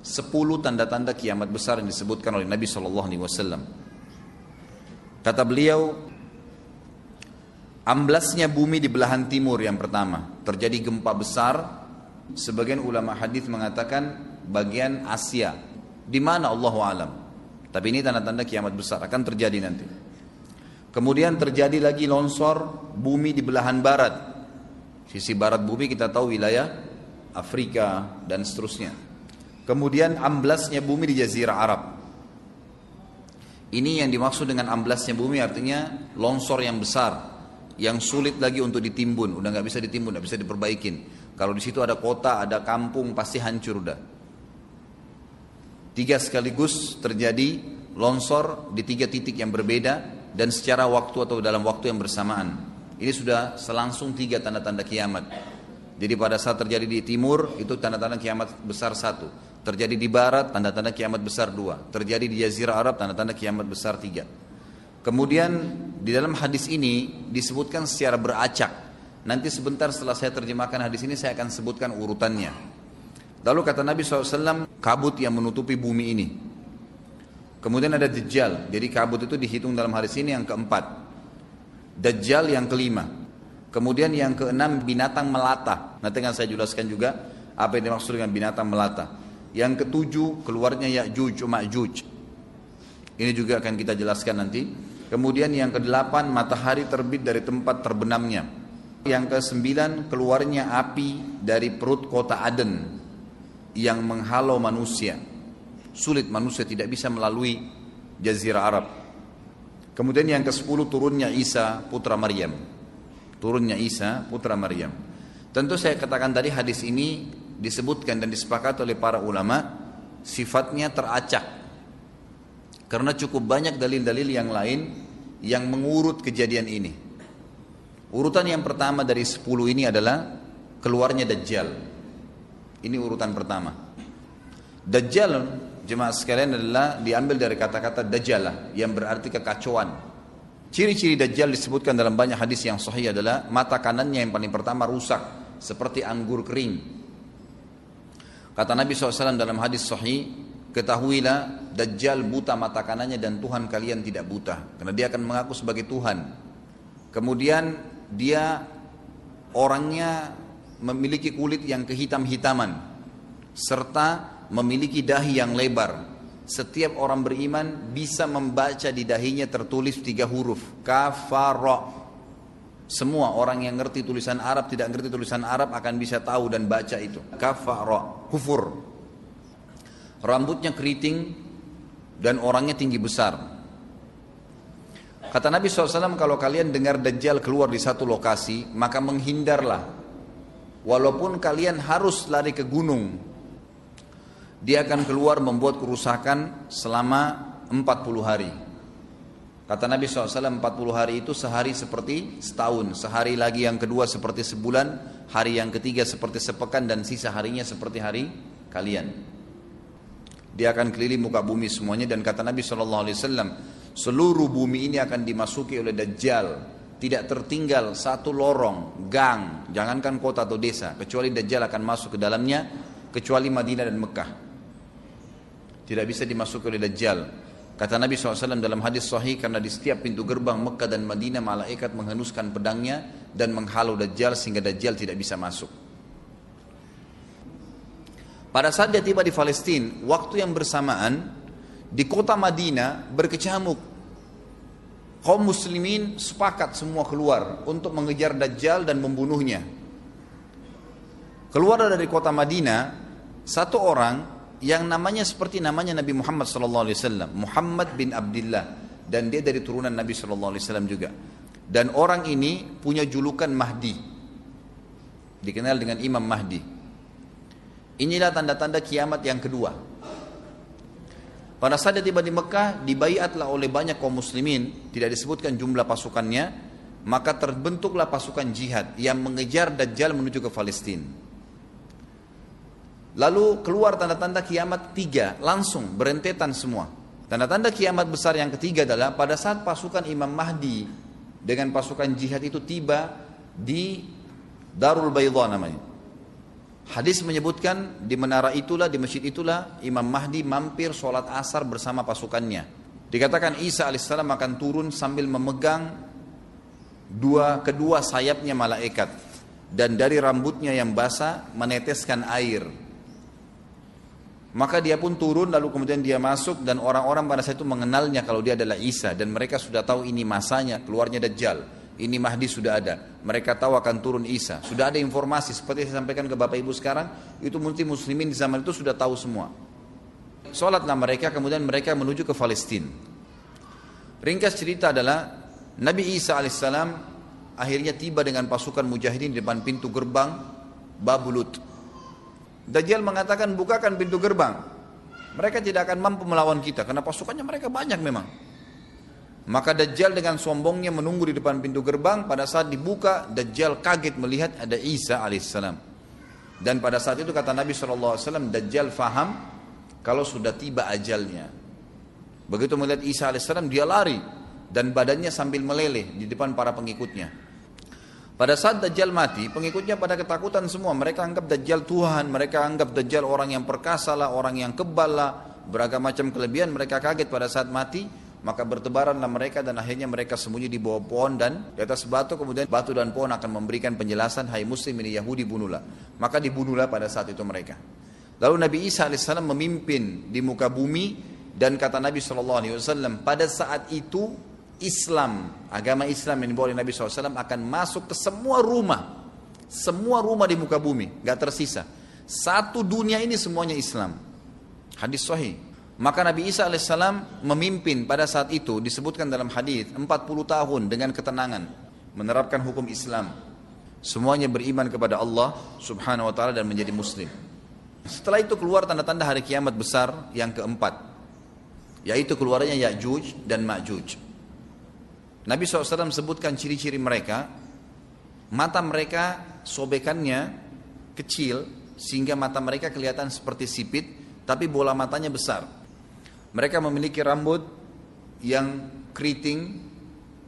10 tanda-tanda kiamat besar yang disebutkan oleh Nabi SAW. Kata beliau, amblasnya bumi di belahan timur yang pertama, terjadi gempa besar. Sebagian ulama hadis mengatakan bagian Asia, di mana Allahu alam. Tapi ini tanda-tanda kiamat besar akan terjadi nanti. Kemudian terjadi lagi longsor bumi di belahan barat. Sisi barat bumi kita tahu wilayah Afrika dan seterusnya. Kemudian amblasnya bumi di Jazirah Arab. Ini yang dimaksud dengan amblasnya bumi, artinya longsor yang besar, yang sulit lagi untuk ditimbun, udah nggak bisa ditimbun, nggak bisa diperbaikin. Kalau di situ ada kota, ada kampung, pasti hancur udah. 3 sekaligus terjadi longsor di 3 titik yang berbeda dan secara waktu atau dalam waktu yang bersamaan. Ini sudah selangsung 3 tanda-tanda kiamat. Jadi pada saat terjadi di timur itu tanda-tanda kiamat besar 1. Terjadi di barat, tanda-tanda kiamat besar 2. Terjadi di Jazirah Arab, tanda-tanda kiamat besar 3. Kemudian di dalam hadis ini disebutkan secara beracak. Nanti sebentar setelah saya terjemahkan hadis ini saya akan sebutkan urutannya. Lalu kata Nabi SAW, kabut yang menutupi bumi ini. Kemudian ada Dajjal. Jadi kabut itu dihitung dalam hadis ini yang keempat. Dajjal yang kelima. Kemudian yang keenam binatang melata. Nanti akan saya jelaskan juga apa yang dimaksud dengan binatang melata. Yang ketujuh keluarnya Ya'juj Ma'juj. Ini juga akan kita jelaskan nanti. Kemudian yang kedelapan matahari terbit dari tempat terbenamnya. Yang kesembilan keluarnya api dari perut kota Aden yang menghalau manusia. Sulit, manusia tidak bisa melalui Jazirah Arab. Kemudian yang ke-10 turunnya Isa putra Maryam. Turunnya Isa putra Maryam. Tentu saya katakan tadi hadis ini disebutkan dan disepakati oleh para ulama sifatnya teracak. Karena cukup banyak dalil-dalil yang lain yang mengurut kejadian ini. Urutan yang pertama dari 10 ini adalah keluarnya Dajjal. Ini urutan pertama. Dajjal, jemaah sekalian, adalah diambil dari kata-kata Dajjalah yang berarti kekacauan. Ciri-ciri Dajjal disebutkan dalam banyak hadis yang sahih adalah mata kanannya yang paling pertama rusak seperti anggur kering. Kata Nabi SAW dalam hadis sahih, ketahuilah Dajjal buta mata kanannya dan Tuhan kalian tidak buta. Karena dia akan mengaku sebagai Tuhan. Kemudian dia orangnya memiliki kulit yang kehitam-hitaman. Serta memiliki dahi yang lebar. Setiap orang beriman bisa membaca di dahinya tertulis 3 huruf. Kafara. Semua orang yang ngerti tulisan Arab, tidak ngerti tulisan Arab akan bisa tahu dan baca itu. Kafara, kufur. Rambutnya keriting dan orangnya tinggi besar. Kata Nabi SAW, kalau kalian dengar Dajjal keluar di satu lokasi, maka menghindarlah. Walaupun kalian harus lari ke gunung, dia akan keluar membuat kerusakan selama 40 hari. Kata Nabi SAW, 40 hari itu sehari seperti setahun, sehari lagi yang kedua seperti sebulan, hari yang ketiga seperti sepekan, dan sisa harinya seperti hari kalian. Dia akan keliling muka bumi semuanya, dan kata Nabi SAW, seluruh bumi ini akan dimasuki oleh Dajjal. Tidak tertinggal satu lorong, gang, jangankan kota atau desa, kecuali Dajjal akan masuk ke dalamnya, kecuali Madinah dan Mekah. Tidak bisa dimasuki oleh Dajjal. Kata Nabi SAW dalam hadis sahih, karena di setiap pintu gerbang Mekah dan Madinah malaikat menghenuskan pedangnya dan menghalau Dajjal sehingga Dajjal tidak bisa masuk. Pada saat dia tiba di Palestina, waktu yang bersamaan di kota Madinah berkecamuk. Kaum muslimin sepakat semua keluar untuk mengejar Dajjal dan membunuhnya. Keluar dari kota Madinah satu orang yang namanya seperti namanya Nabi Muhammad SAW, Muhammad bin Abdullah, dan dia dari turunan Nabi SAW juga. Dan orang ini punya julukan Mahdi, dikenal dengan Imam Mahdi. Inilah tanda-tanda kiamat yang kedua. Pada saat dia tiba di Mekah, dibaiatlah oleh banyak kaum muslimin, tidak disebutkan jumlah pasukannya, maka terbentuklah pasukan jihad yang mengejar Dajjal menuju ke Palestina. Lalu keluar tanda-tanda kiamat 3, langsung berentetan semua. Tanda-tanda kiamat besar yang ketiga adalah pada saat pasukan Imam Mahdi dengan pasukan jihad itu tiba di Darul Baydha namanya. Hadis menyebutkan di menara itulah, di masjid itulah Imam Mahdi mampir sholat asar bersama pasukannya. Dikatakan Isa alaihissalam akan turun sambil memegang kedua sayapnya malaikat, dan dari rambutnya yang basah meneteskan air. Maka dia pun turun, lalu kemudian dia masuk, dan orang-orang pada saat itu mengenalnya kalau dia adalah Isa, dan mereka sudah tahu ini masanya keluarnya Dajjal. Ini Mahdi sudah ada. Mereka tahu akan turun Isa. Sudah ada informasi seperti saya sampaikan ke Bapak Ibu sekarang, itu muslimin di zaman itu sudah tahu semua. Sholatlah mereka, kemudian mereka menuju ke Palestina. Ringkas cerita adalah Nabi Isa alaihissalam akhirnya tiba dengan pasukan mujahidin di depan pintu gerbang Babulut. Dajjal mengatakan, bukakan pintu gerbang. Mereka tidak akan mampu melawan kita karena pasukannya mereka banyak memang. Maka Dajjal dengan sombongnya menunggu di depan pintu gerbang. Pada saat dibuka, Dajjal kaget melihat ada Isa alaihissalam. Dan pada saat itu kata Nabi SAW, Dajjal faham kalau sudah tiba ajalnya. Begitu melihat Isa alaihissalam, dia lari dan badannya sambil meleleh di depan para pengikutnya. Pada saat Dajjal mati, pengikutnya pada ketakutan semua. Mereka anggap Dajjal Tuhan, mereka anggap Dajjal orang yang perkasa lah, orang yang kebal lah, beragam macam kelebihan. Mereka kaget pada saat mati. Maka bertebaranlah mereka dan akhirnya mereka sembunyi di bawah pohon dan di atas batu. Kemudian batu dan pohon akan memberikan penjelasan, hai muslim ini Yahudi, bunuhlah. Maka dibunuhlah pada saat itu mereka. Lalu Nabi Isa AS memimpin di muka bumi. Dan kata Nabi SAW, pada saat itu Islam, agama Islam yang dibawa oleh Nabi SAW akan masuk ke semua rumah. Semua rumah di muka bumi, gak tersisa. Satu dunia ini semuanya Islam. Hadis sahih. Maka Nabi Isa alaihissalam memimpin pada saat itu, disebutkan dalam hadis 40 tahun dengan ketenangan menerapkan hukum Islam. Semuanya beriman kepada Allah subhanahu wa ta'ala dan menjadi muslim. Setelah itu keluar tanda-tanda hari kiamat besar yang keempat, yaitu keluarnya Ya'juj dan Ma'juj. Nabi SAW sebutkan ciri-ciri mereka. Mata mereka sobekannya kecil sehingga mata mereka kelihatan seperti sipit, tapi bola matanya besar. Mereka memiliki rambut yang keriting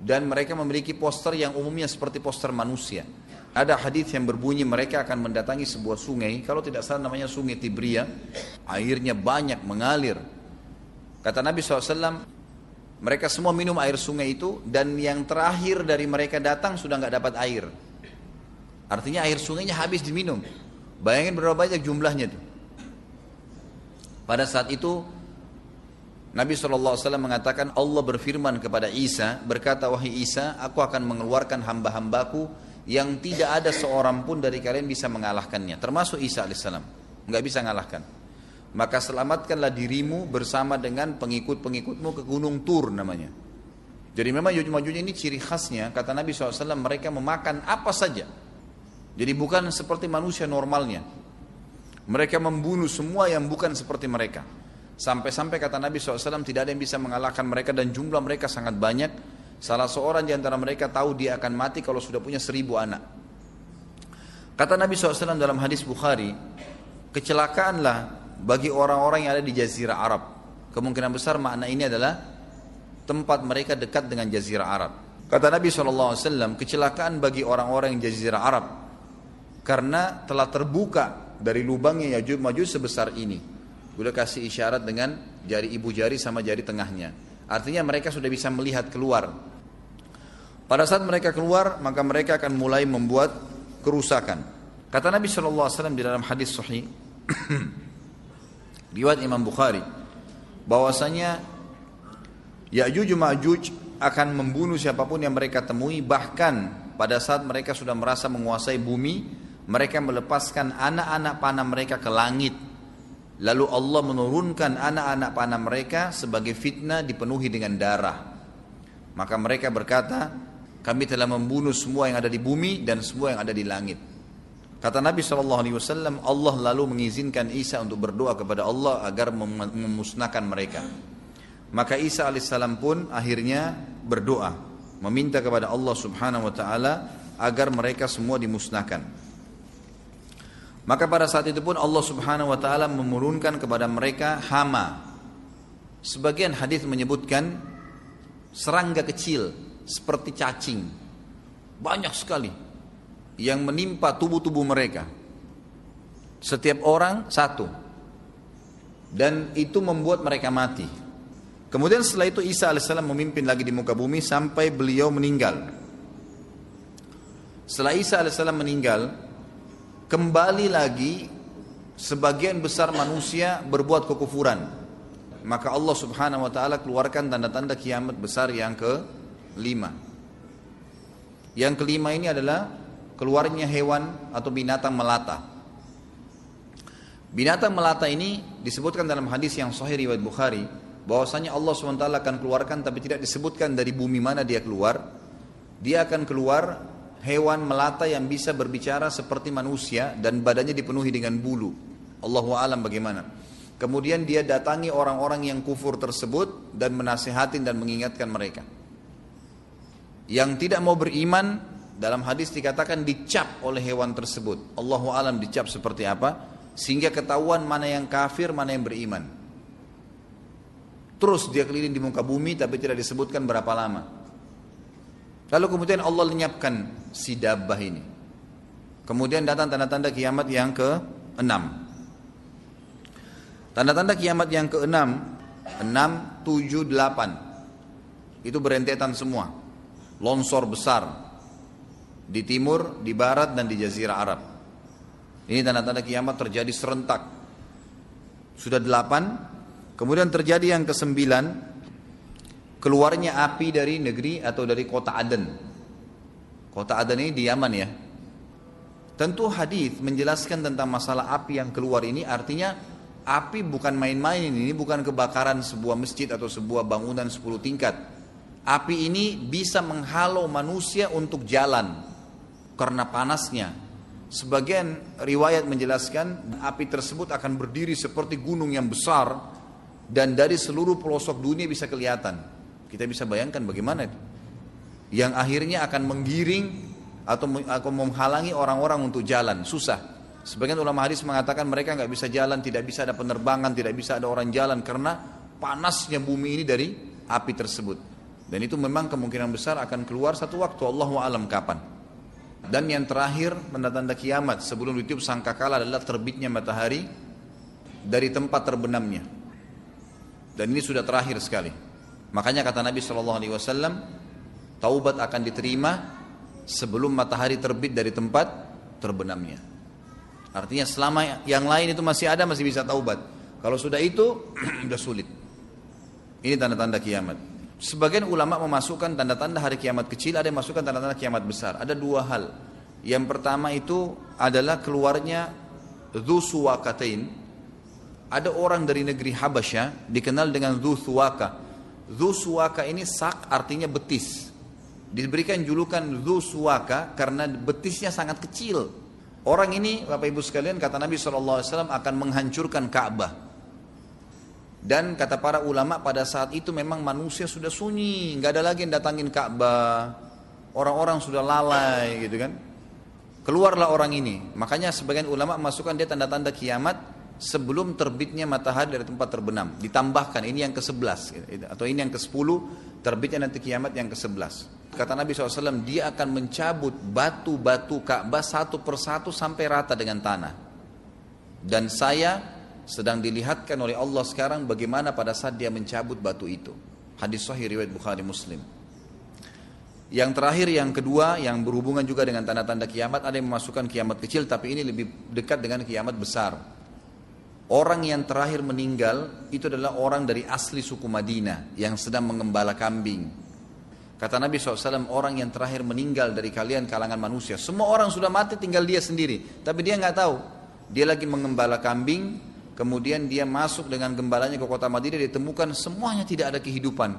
dan mereka memiliki poster yang umumnya seperti poster manusia. Ada hadis yang berbunyi mereka akan mendatangi sebuah sungai, kalau tidak salah namanya sungai Tibria, airnya banyak mengalir. Kata Nabi SAW, mereka semua minum air sungai itu dan yang terakhir dari mereka datang sudah nggak dapat air. Artinya air sungainya habis diminum. Bayangin berapa banyak jumlahnya itu. Pada saat itu Nabi SAW mengatakan, Allah berfirman kepada Isa, berkata, wahai Isa, aku akan mengeluarkan hamba-hambaku yang tidak ada seorang pun dari kalian bisa mengalahkannya, termasuk Isa alaihissalam, nggak bisa mengalahkan. Maka selamatkanlah dirimu bersama dengan pengikut-pengikutmu ke Gunung Tur namanya. Jadi memang Ya'juj ini ciri khasnya, kata Nabi SAW, mereka memakan apa saja. Jadi bukan seperti manusia normalnya. Mereka membunuh semua yang bukan seperti mereka. Sampai-sampai kata Nabi SAW tidak ada yang bisa mengalahkan mereka dan jumlah mereka sangat banyak. Salah seorang di antara mereka tahu dia akan mati kalau sudah punya 1000 anak. Kata Nabi SAW dalam hadis Bukhari, kecelakaanlah bagi orang-orang yang ada di Jazirah Arab. Kemungkinan besar makna ini adalah tempat mereka dekat dengan Jazirah Arab. Kata Nabi SAW, kecelakaan bagi orang-orang yang Jazirah Arab karena telah terbuka dari lubangnya Ya'juj Ma'juj sebesar ini. Udah kasih isyarat dengan jari ibu jari sama jari tengahnya. Artinya mereka sudah bisa melihat keluar. Pada saat mereka keluar, maka mereka akan mulai membuat kerusakan. Kata Nabi SAW di dalam hadis sahih riwayat Imam Bukhari, bahwasanya Ya'juj Ma'juj akan membunuh siapapun yang mereka temui. Bahkan pada saat mereka sudah merasa menguasai bumi, mereka melepaskan anak-anak panah mereka ke langit. Lalu Allah menurunkan anak-anak panah mereka sebagai fitnah dipenuhi dengan darah. Maka mereka berkata, kami telah membunuh semua yang ada di bumi dan semua yang ada di langit. Kata Nabi SAW, Allah lalu mengizinkan Isa untuk berdoa kepada Allah agar memusnahkan mereka. Maka Isa alaihissalam pun akhirnya berdoa, meminta kepada Allah subhanahu wa ta'ala agar mereka semua dimusnahkan. Maka pada saat itu pun Allah subhanahu wa ta'ala menurunkan kepada mereka hama. Sebagian hadis menyebutkan serangga kecil seperti cacing, banyak sekali yang menimpa tubuh-tubuh mereka. Setiap orang satu. Dan itu membuat mereka mati. Kemudian setelah itu Isa alaihissalam memimpin lagi di muka bumi sampai beliau meninggal. Setelah Isa alaihissalam meninggal, kembali lagi sebagian besar manusia berbuat kekufuran. Maka Allah subhanahu wa ta'ala keluarkan tanda-tanda kiamat besar yang kelima. Yang kelima ini adalah keluarnya hewan atau binatang melata. Binatang melata ini disebutkan dalam hadis yang sahih riwayat Bukhari, bahwasanya Allah SWT akan keluarkan, tapi tidak disebutkan dari bumi mana dia keluar. Dia akan keluar hewan melata yang bisa berbicara seperti manusia dan badannya dipenuhi dengan bulu. Allahu a'lam bagaimana. Kemudian dia datangi orang-orang yang kufur tersebut dan menasihatin dan mengingatkan mereka. Yang tidak mau beriman, dalam hadis dikatakan dicap oleh hewan tersebut. Allahu a'lam dicap seperti apa, sehingga ketahuan mana yang kafir, mana yang beriman. Terus dia keliling di muka bumi tapi tidak disebutkan berapa lama. Lalu kemudian Allah lenyapkan si dabbah ini. Kemudian datang tanda-tanda kiamat yang ke-6. Tanda-tanda kiamat yang ke-6, 6, 7, 8. Itu berentetan semua. Longsor besar di timur, di barat dan di jazirah Arab. Ini tanda-tanda kiamat terjadi serentak. Sudah 8. Kemudian terjadi yang ke-9, keluarnya api dari negeri atau dari kota Aden. Kota Aden ini di Yaman ya. Tentu hadis menjelaskan tentang masalah api yang keluar ini, artinya api bukan main-main, ini bukan kebakaran sebuah masjid atau sebuah bangunan 10 tingkat. Api ini bisa menghalau manusia untuk jalan karena panasnya. Sebagian riwayat menjelaskan api tersebut akan berdiri seperti gunung yang besar dan dari seluruh pelosok dunia bisa kelihatan. Kita bisa bayangkan bagaimana itu. Yang akhirnya akan menggiring atau menghalangi orang-orang untuk jalan, susah. Sebagian ulama hadis mengatakan mereka nggak bisa jalan, tidak bisa ada penerbangan, tidak bisa ada orang jalan karena panasnya bumi ini dari api tersebut. Dan itu memang kemungkinan besar akan keluar satu waktu, Allahu a'lam kapan. Dan yang terakhir tanda-tanda kiamat sebelum ditiup sangkakala adalah terbitnya matahari dari tempat terbenamnya. Dan ini sudah terakhir sekali. Makanya kata Nabi SAW, taubat akan diterima sebelum matahari terbit dari tempat terbenamnya. Artinya selama yang lain itu masih ada, masih bisa taubat. Kalau sudah itu sudah sulit. Ini tanda-tanda kiamat. Sebagian ulama memasukkan tanda-tanda hari kiamat kecil, ada yang masukkan tanda-tanda kiamat besar. Ada dua hal. Yang pertama itu adalah keluarnya Dzu Suwakatain. Ada orang dari negeri Habasyah dikenal dengan Dzu Suwaka. Dzu Suwaka ini sak artinya betis. Diberikan julukan Dzu Suwaka karena betisnya sangat kecil. Orang ini Bapak Ibu sekalian, kata Nabi SAW, akan menghancurkan Ka'bah. Dan kata para ulama pada saat itu memang manusia sudah sunyi, nggak ada lagi yang datangin Ka'bah, orang-orang sudah lalai gitu kan. Keluarlah orang ini. Makanya sebagian ulama masukkan dia tanda-tanda kiamat sebelum terbitnya matahari dari tempat terbenam. Ditambahkan ini yang ke-11 atau ini yang ke-10, terbitnya nanti kiamat yang ke-11. Kata Nabi SAW, dia akan mencabut batu-batu Ka'bah satu persatu sampai rata dengan tanah. Dan saya sedang dilihatkan oleh Allah sekarang bagaimana pada saat dia mencabut batu itu. Hadis sahih riwayat Bukhari Muslim. Yang terakhir, yang kedua, yang berhubungan juga dengan tanda-tanda kiamat, ada yang memasukkan kiamat kecil, tapi ini lebih dekat dengan kiamat besar. Orang yang terakhir meninggal itu adalah orang dari asli suku Madinah yang sedang mengembala kambing. Kata Nabi SAW, orang yang terakhir meninggal dari kalian kalangan manusia, semua orang sudah mati, tinggal dia sendiri, tapi dia nggak tahu. Dia lagi mengembala kambing. Kemudian dia masuk dengan gembalanya ke kota Madinah, ditemukan semuanya tidak ada kehidupan.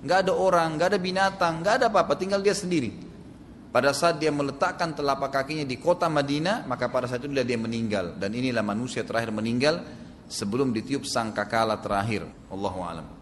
Nggak ada orang, nggak ada binatang, nggak ada apa-apa, tinggal dia sendiri. Pada saat dia meletakkan telapak kakinya di kota Madinah, maka pada saat itu dia meninggal. Dan inilah manusia terakhir meninggal sebelum ditiup sangkakala terakhir. Wallahu a'lam.